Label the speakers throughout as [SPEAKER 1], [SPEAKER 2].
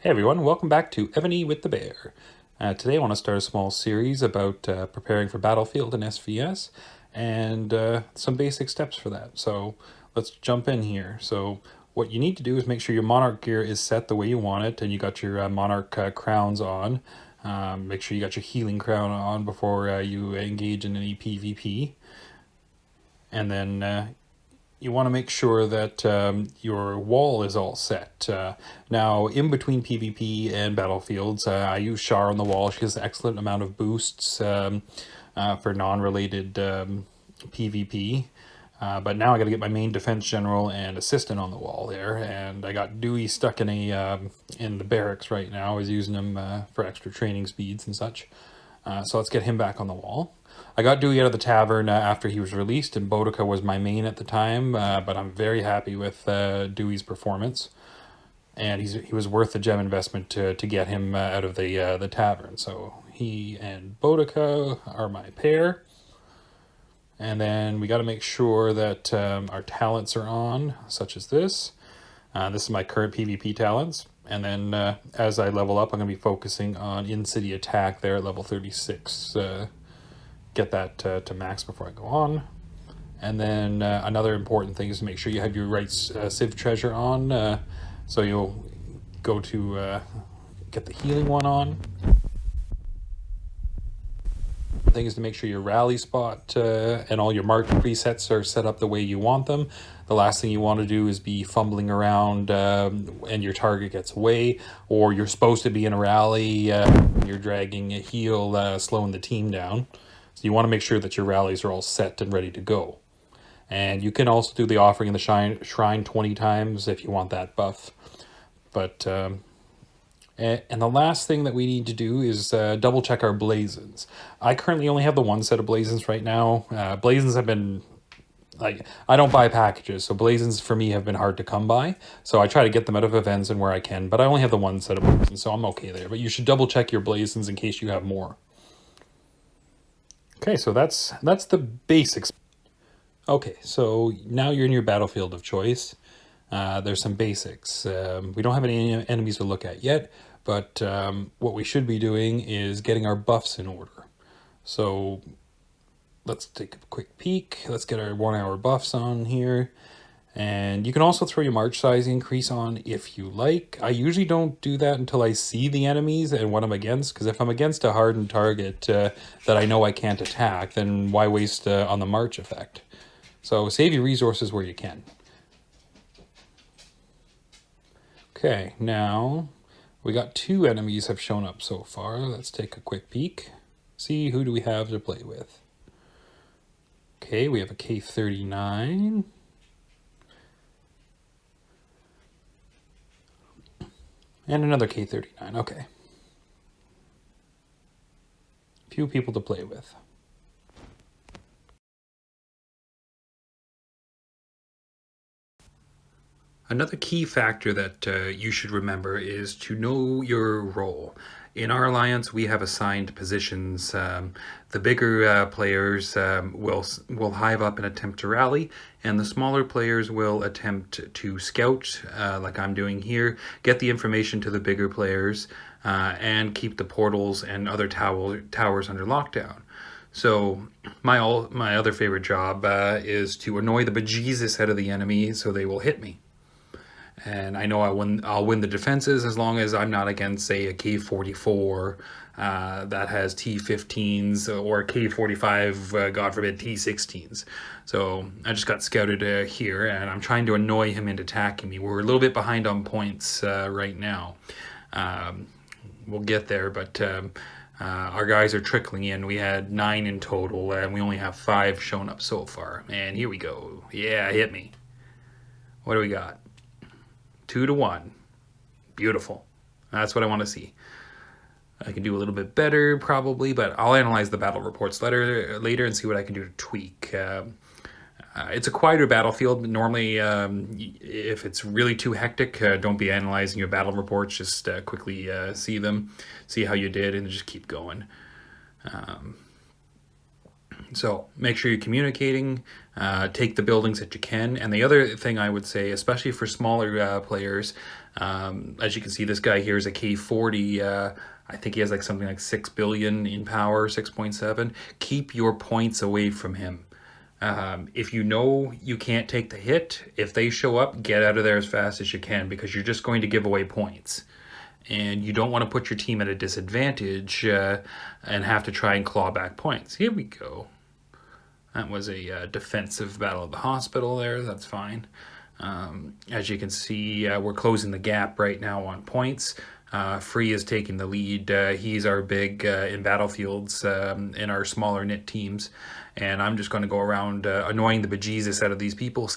[SPEAKER 1] Hey everyone, welcome back to Evony with the Bear. Today I want to start a small series about preparing for Battlefield and SVS and some basic steps for that. So let's jump in here. So what you need to do is make sure your Monarch gear is set the way you want it and you got your Monarch crowns on. Make sure you got your healing crown on before you engage in any PvP. And then you want to make sure that your wall is all set. Now, in between PvP and battlefields, I use Char on the wall. She has an excellent amount of boosts for non-related PvP. But now I got to get my main defense general and assistant on the wall there, and I got Dewey stuck in in the barracks right now. I was using him for extra training speeds and such. So let's get him back on the wall. I got Dewey out of the tavern after he was released, and Boudica was my main at the time, but I'm very happy with Dewey's performance. And he was worth the gem investment to get him out of the tavern. So he and Boudica are my pair. And then we got to make sure that our talents are on, such as this. This is my current PvP talents. And then as I level up, I'm going to be focusing on in-city attack there at level 36. Get that to max before I go on. And then another important thing is to make sure you have your right Civ treasure on. So you'll go to get the healing one on. The thing is to make sure your rally spot and all your mark presets are set up the way you want them. The last thing you want to do is be fumbling around and your target gets away, or you're supposed to be in a rally, you're dragging a heal, slowing the team down. So you want to make sure that your rallies are all set and ready to go. And you can also do the offering in the shrine 20 times if you want that buff. But and the last thing that we need to do is double check our blazons. I currently only have the one set of blazons right now. Blazons have been, like, I don't buy packages, so blazons for me have been hard to come by. So I try to get them out of events and where I can, but I only have the one set of blazons, so I'm okay there. But you should double check your blazons in case you have more. Okay, so that's the basics. Okay, so now you're in your battlefield of choice. There's some basics. We don't have any enemies to look at yet, but what we should be doing is getting our buffs in order. So let's take a quick peek. Let's get our 1 hour buffs on here. And you can also throw your march size increase on if you like. I usually don't do that until I see the enemies and what I'm against, because if I'm against a hardened target that I know I can't attack, then why waste on the march effect? So save your resources where you can. Okay, now we got 2 enemies have shown up so far. Let's take a quick peek. See, who do we have to play with? Okay, we have a K39. And another K39, okay. Few people to play with. Another key factor that you should remember is to know your role. In our alliance, we have assigned positions. The bigger players will hive up and attempt to rally, and the smaller players will attempt to scout, like I'm doing here, get the information to the bigger players, and keep the portals and other towers under lockdown. So my other favorite job is to annoy the bejesus out of the enemy so they will hit me. And I know I'll win the defenses as long as I'm not against, say, a K44 that has T15s or a K45, God forbid, T16s. So I just got scouted here, and I'm trying to annoy him into attacking me. We're a little bit behind on points right now. We'll get there, but our guys are trickling in. We had 9 in total, and we only have 5 shown up so far. And here we go. Yeah, hit me. What do we got? 2-1. Beautiful. That's what I want to see. I can do a little bit better probably, but I'll analyze the battle reports later and see what I can do to tweak. It's a quieter battlefield, but normally if it's really too hectic, don't be analyzing your battle reports. Just quickly see them, see how you did, and just keep going. So make sure you're communicating, take the buildings that you can. And the other thing I would say, especially for smaller players, As you can see, this guy here is a K40. I think he has like something like 6 billion in power, 6.7. Keep your points away from him. If you know you can't take the hit, if they show up, get out of there as fast as you can, because you're just going to give away points. And you don't want to put your team at a disadvantage and have to try and claw back points. Here we go. That was a defensive battle of the hospital there. That's fine. As you can see, we're closing the gap right now on points. Free is taking the lead. He's our big in battlefields in our smaller knit teams. And I'm just going to go around annoying the bejesus out of these people.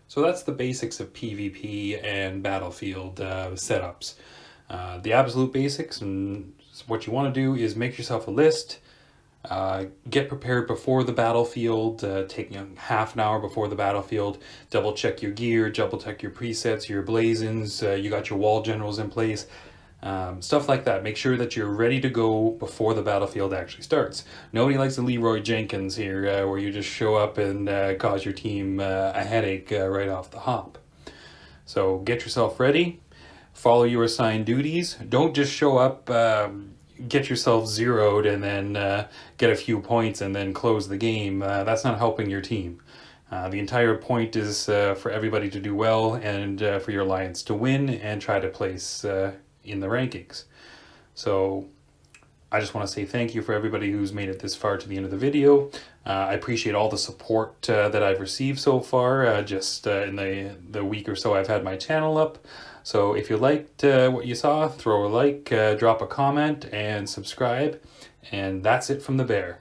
[SPEAKER 1] So that's the basics of PvP and battlefield setups. The absolute basics, and what you want to do is make yourself a list. Get prepared before the battlefield, taking half an hour before the battlefield, double check your gear, double check your presets, your blazons, you got your wall generals in place, stuff like that. Make sure that you're ready to go before the battlefield actually starts. Nobody likes the Leroy Jenkins here, where you just show up and cause your team a headache right off the hop. So get yourself ready, follow your assigned duties, don't just show up, get yourself zeroed and then get a few points and then close the game. That's not helping your team. The entire point is for everybody to do well and for your alliance to win and try to place in the rankings. So I just want to say thank you for everybody who's made it this far to the end of the video. I appreciate all the support that I've received so far, just in the week or so I've had my channel up. So if you liked what you saw, throw a like, drop a comment, and subscribe. And that's it from the bear.